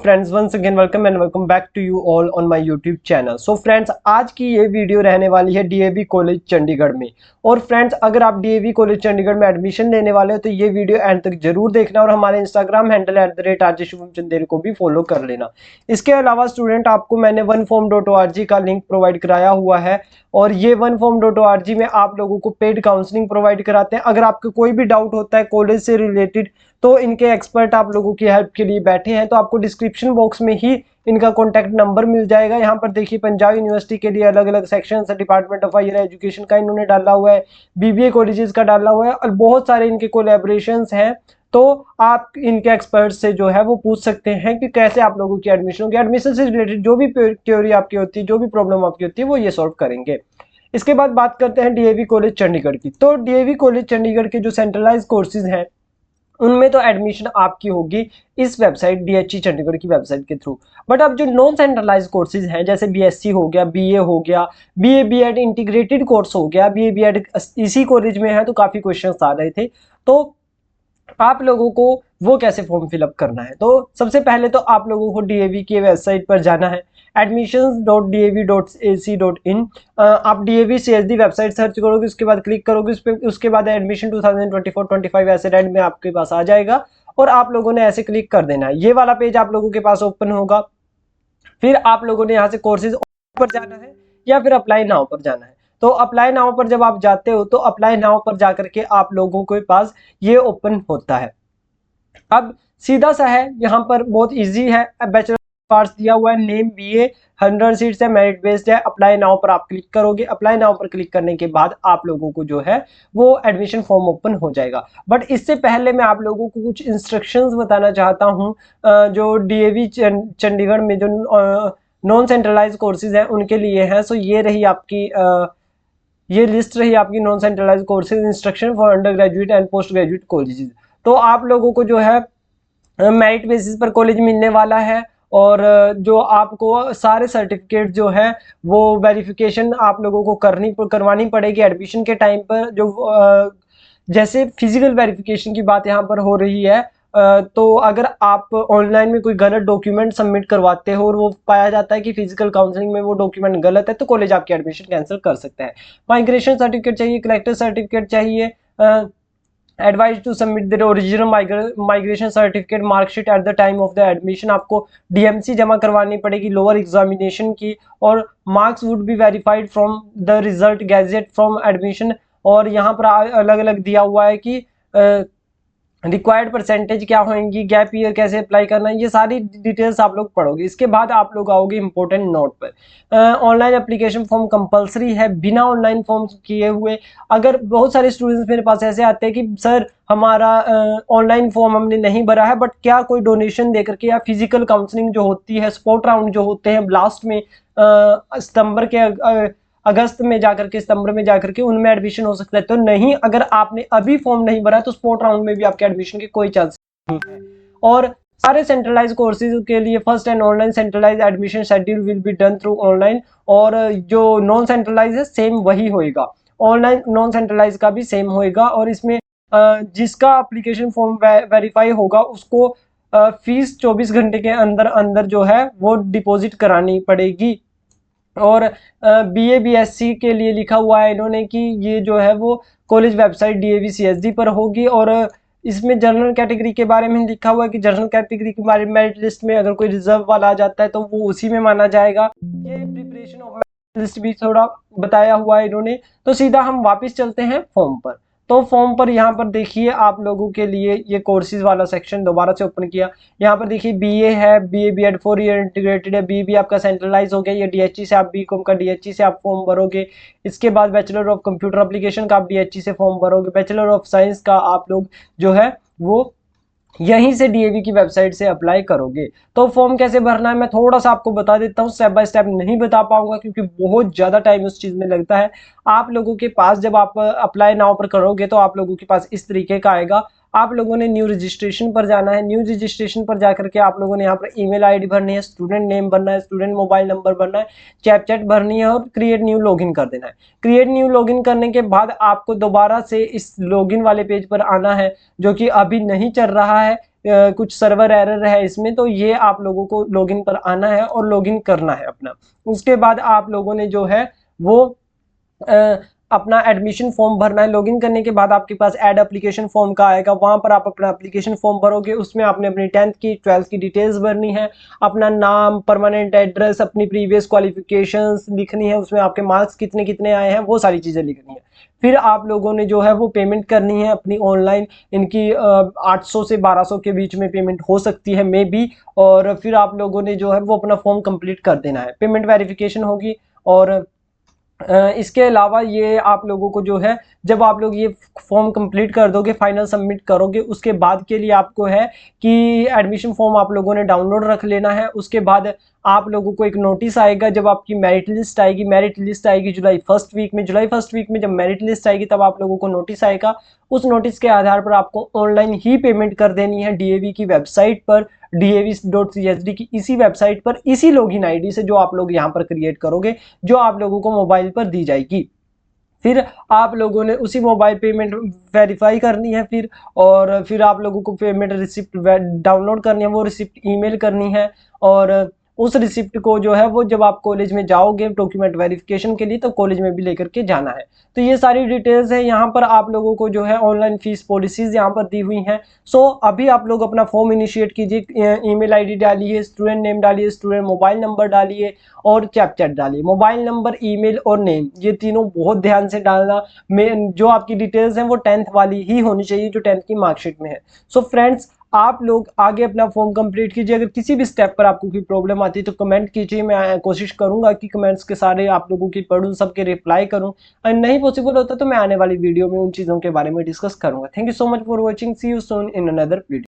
Friends once again welcome and welcome back to you all on my YouTube channel. So friends, आज की ये video रहने वाली है डीएवी कॉलेज चंडीगढ़ में। और फ्रेंड्स, अगर आप डीएवी कॉलेज चंडीगढ़ में एडमिशन लेने वाले हो तो ये वीडियो एंड तक जरूर देखना और हमारे Instagram handle @RJ Shubham Chandel को भी फॉलो कर लेना। इसके अलावा स्टूडेंट, आपको मैंने oneform.org का लिंक प्रोवाइड कराया हुआ है और ये oneform.org में आप लोगों को पेड काउंसलिंग प्रोवाइड कराते हैं। अगर आपको कोई भी डाउट होता है कॉलेज से रिलेटेड तो इनके एक्सपर्ट आप लोगों की हेल्प के लिए बैठे हैं। तो आपको डिस्क्रिप्शन बॉक्स में ही इनका कॉन्टैक्ट नंबर मिल जाएगा। यहाँ पर देखिए, पंजाब यूनिवर्सिटी के लिए अलग अलग सेक्शन है, डिपार्टमेंट ऑफ हायर एजुकेशन का इन्होंने डाला हुआ है, बीबीए कॉलेजेस का डाला हुआ है और बहुत सारे इनके कोलैबोरेशंस हैं। तो आप इनके एक्सपर्ट से जो है वो पूछ सकते हैं कि कैसे आप लोगों की एडमिशन होगी। एडमिशन से रिलेटेड जो भी क्वेरी आपकी होती है, जो भी प्रॉब्लम आपकी होती है, वो ये सॉल्व करेंगे। इसके बाद बात करते हैं डीएवी कॉलेज चंडीगढ़ की। तो डीएवी कॉलेज चंडीगढ़ के जो सेंट्रलाइज कोर्सेज हैं उनमें तो एडमिशन आपकी होगी इस वेबसाइट डीएचई चंडीगढ़ की वेबसाइट के थ्रू। बट अब जो नॉन सेंट्रलाइज कोर्सेज हैं, जैसे बीएससी हो गया, बीए हो गया, बीए बीएड इंटीग्रेटेड कोर्स हो गया, बीए बीएड इसी कॉलेज में है, तो काफी क्वेश्चंस आ रहे थे। तो आप लोगों को वो कैसे फॉर्म फिलअप करना है, तो सबसे पहले तो आप लोगों को डीएवी की वेबसाइट पर जाना है, admissions.dav.ac.in। आप डीएवी सीएसडी वेबसाइट सर्च करोगे, उसके बाद क्लिक करोगे उस पर, उसके बाद एडमिशन 2024-25 ऐसे रेड में आपके पास आ जाएगा और आप लोगों ने ऐसे क्लिक कर देना है। ये वाला पेज आप लोगों के पास ओपन होगा। फिर आप लोगों ने यहाँ से कोर्सेज पर जाना है या फिर अप्लाई नाउ पर जाना है। तो अप्लाई नाउ पर जब आप जाते हो तो अप्लाई नाउ पर जाकर के आप लोगों के पास ये ओपन होता है। अब सीधा सा है, यहाँ पर बहुत इजी है। बैचलर पार्ट्स दिया हुआ है, नेम बीए, 100 सीट्स है, मेरिट बेस्ड है। अप्लाई नाउ पर आप क्लिक करोगे। अप्लाई नाउ पर क्लिक करने के बाद आप लोगों को जो है वो एडमिशन फॉर्म ओपन हो जाएगा। बट इससे पहले मैं आप लोगों को कुछ इंस्ट्रक्शंस बताना चाहता हूँ जो डीएवी चंडीगढ़ में जो नॉन सेंट्रलाइज कोर्सेज हैं उनके लिए हैं। सो ये रही आपकी ये लिस्ट रही आपकी non centralise courses instruction for undergraduate and postgraduate colleges. तो आप लोगों को जो है मेरिट बेसिस पर कॉलेज मिलने वाला है और जो आपको सारे सर्टिफिकेट जो है वो वेरिफिकेशन आप लोगों को करवानी पड़ेगी एडमिशन के टाइम पर। जो जैसे फिजिकल वेरिफिकेशन की बात यहाँ पर हो रही है, तो अगर आप ऑनलाइन में कोई गलत डॉक्यूमेंट सबमिट करवाते हो और वो पाया जाता है कि फिजिकल काउंसलिंग में वो डॉक्यूमेंट गलत है, तो कॉलेज आपकी एडमिशन कैंसिल कर सकता है। माइग्रेशन सर्टिफिकेट चाहिए, कलेक्टर सर्टिफिकेट चाहिए, advise to submit the original migration certificate marksheet at the time of the admission. आपको डीएमसी जमा करवानी पड़ेगी लोअर एग्जामिनेशन की, और marks would be verified from the result gazette from admission. और यहाँ पर अलग अलग दिया हुआ है कि रिक्वायर्ड परसेंटेज क्या होंगी, गैप ईयर कैसे अप्लाई करना है, ये सारी डिटेल्स आप लोग पढ़ोगे। इसके बाद आप लोग आओगे इंपॉर्टेंट नोट पर। ऑनलाइन एप्लीकेशन फॉर्म कंपलसरी है, बिना ऑनलाइन फॉर्म किए हुए। अगर बहुत सारे स्टूडेंट्स मेरे पास ऐसे आते हैं कि सर हमारा ऑनलाइन फॉर्म हमने नहीं भरा है, बट क्या कोई डोनेशन देकर के या फिजिकल काउंसलिंग जो होती है, स्पोर्ट राउंड जो होते हैं लास्ट में सितंबर के अगस्त में जाकर के, सितंबर में जाकर के उनमें एडमिशन हो सकता है। तो नहीं, अगर आपने अभी फॉर्म नहीं भरा तो स्पोर्ट राउंड में भी आपके एडमिशन के कोई चांस नहीं है। और सारे सेंट्रलाइज कोर्सेज के लिए first and online centralise admission schedule will be done through online, और जो नॉन सेंट्रलाइज है सेम वही होएगा, ऑनलाइन नॉन सेंट्रलाइज का भी सेम होएगा। और इसमें जिसका एप्लीकेशन फॉर्म वेरीफाई होगा उसको फीस 24 घंटे के अंदर अंदर जो है वो डिपॉजिट करानी पड़ेगी। और बीए बीएससी के लिए लिखा हुआ है इन्होंने कि ये जो है वो कॉलेज वेबसाइट डीएवी सीएसडी पर होगी। और इसमें जनरल कैटेगरी के बारे में लिखा हुआ है कि जनरल कैटेगरी के बारे में मेरिट लिस्ट में अगर कोई रिजर्व वाला आ जाता है तो वो उसी में माना जाएगा। ये प्रिपरेशन ऑफ मेरिट लिस्ट भी थोड़ा बताया हुआ है इन्होंने। तो सीधा हम वापस चलते हैं फॉर्म पर। तो फॉर्म पर यहाँ पर देखिए आप लोगों के लिए ये कोर्सेज वाला सेक्शन दोबारा से ओपन किया। यहाँ पर देखिए बीए है, बीए बीएड 4 ईयर इंटीग्रेटेड है, बीए भी आपका सेंट्रलाइज हो गया। ये डीएचई से आप बीकॉम का डीएचई से आप फॉर्म भरोगे। इसके बाद बैचलर ऑफ कंप्यूटर एप्लीकेशन का आप डीएचई से फॉर्म भरोगे। बैचलर ऑफ साइंस का आप लोग जो है वो यहीं से डीएवी की वेबसाइट से अप्लाई करोगे। तो फॉर्म कैसे भरना है मैं थोड़ा सा आपको बता देता हूँ, स्टेप बाय स्टेप नहीं बता पाऊंगा क्योंकि बहुत ज्यादा टाइम उस चीज में लगता है। आप लोगों के पास जब आप अप्लाई नाउ पर करोगे तो आप लोगों के पास इस तरीके का आएगा। आप लोगों ने न्यू रजिस्ट्रेशन पर जाना है। न्यू रजिस्ट्रेशन पर जाकर के आप लोगों ने यहाँ पर ईमेल आईडी भरनी है, स्टूडेंट नेम भरना है, स्टूडेंट मोबाइल नंबर भरना है, चैट भरनी है और क्रिएट न्यू लॉगिन कर देना है। क्रिएट न्यू लॉगिन करने के बाद आपको दोबारा से इस लॉगिन वाले पेज पर आना है जो कि अभी नहीं चल रहा है। कुछ सर्वर एरर है इसमें, तो ये आप लोगों को लॉगिन पर आना है और लॉगिन करना है अपना। उसके बाद आप लोगों ने जो है वो अपना एडमिशन फॉर्म भरना है। लॉगिन करने के बाद आपके पास ऐड एप्लीकेशन फॉर्म का आएगा, वहां पर आप अपना एप्लीकेशन फॉर्म भरोगे। उसमें आपने अपनी 10th की 12th की डिटेल्स भरनी है, अपना नाम, परमानेंट एड्रेस, अपनी प्रीवियस क्वालिफिकेशंस लिखनी है, उसमें आपके मार्क्स कितने कितने आए हैं वो सारी चीज़ें लिखनी है। फिर आप लोगों ने जो है वो पेमेंट करनी है अपनी ऑनलाइन। इनकी 800 से 1200 के बीच में पेमेंट हो सकती है मे बी। और फिर आप लोगों ने जो है वो अपना फॉर्म कंप्लीट कर देना है, पेमेंट वेरिफिकेशन होगी। और इसके अलावा ये आप लोगों को जो है, जब आप लोग ये फॉर्म कंप्लीट कर दोगे, फाइनल सबमिट करोगे, उसके बाद के लिए आपको है कि एडमिशन फॉर्म आप लोगों ने डाउनलोड रख लेना है। उसके बाद आप लोगों को एक नोटिस आएगा जब आपकी मेरिट लिस्ट आएगी। मेरिट लिस्ट आएगी जुलाई फर्स्ट वीक में। जुलाई फर्स्ट वीक में जब मेरिट लिस्ट आएगी तब आप लोगों को नोटिस आएगा। उस नोटिस के आधार पर आपको ऑनलाइन ही पेमेंट कर देनी है डीएवी की वेबसाइट पर, dav.csd की इसी वेबसाइट पर, इसी लॉगिन आईडी से जो आप लोग यहाँ पर क्रिएट करोगे, जो आप लोगों को मोबाइल पर दी जाएगी। फिर आप लोगों ने उसी मोबाइल पेमेंट वेरीफाई करनी है फिर। और फिर आप लोगों को पेमेंट रिसिप्ट डाउनलोड करनी है, वो रिसिप्ट ईमेल करनी है। और उस रिसिप्ट को जो है वो जब आप कॉलेज में जाओगे डॉक्यूमेंट वेरिफिकेशन के लिए, तो कॉलेज में भी लेकर के जाना है। तो ये सारी डिटेल्स है। यहाँ पर आप लोगों को जो है ऑनलाइन फीस पॉलिसीज यहाँ पर दी हुई हैं। सो अभी आप लोग अपना फॉर्म इनिशिएट कीजिए, ईमेल आईडी डालिए, स्टूडेंट नेम डालिए, स्टूडेंट मोबाइल नंबर डालिए और कैप्चर डालिए। मोबाइल नंबर, ईमेल और नेम, ये तीनों बहुत ध्यान से डालना। जो आपकी डिटेल्स हैं वो 10th वाली ही होनी चाहिए जो 10th की मार्कशीट में है। सो फ्रेंड्स, आप लोग आगे अपना फॉर्म कंप्लीट कीजिए। अगर किसी भी स्टेप पर आपको कोई प्रॉब्लम आती है तो कमेंट कीजिए, मैं कोशिश करूंगा कि कमेंट्स के सारे आप लोगों की पढ़ूं, सबके रिप्लाई करूं। और नहीं पॉसिबल होता तो मैं आने वाली वीडियो में उन चीज़ों के बारे में डिस्कस करूंगा। Thank you so much for watching, see you soon in another video.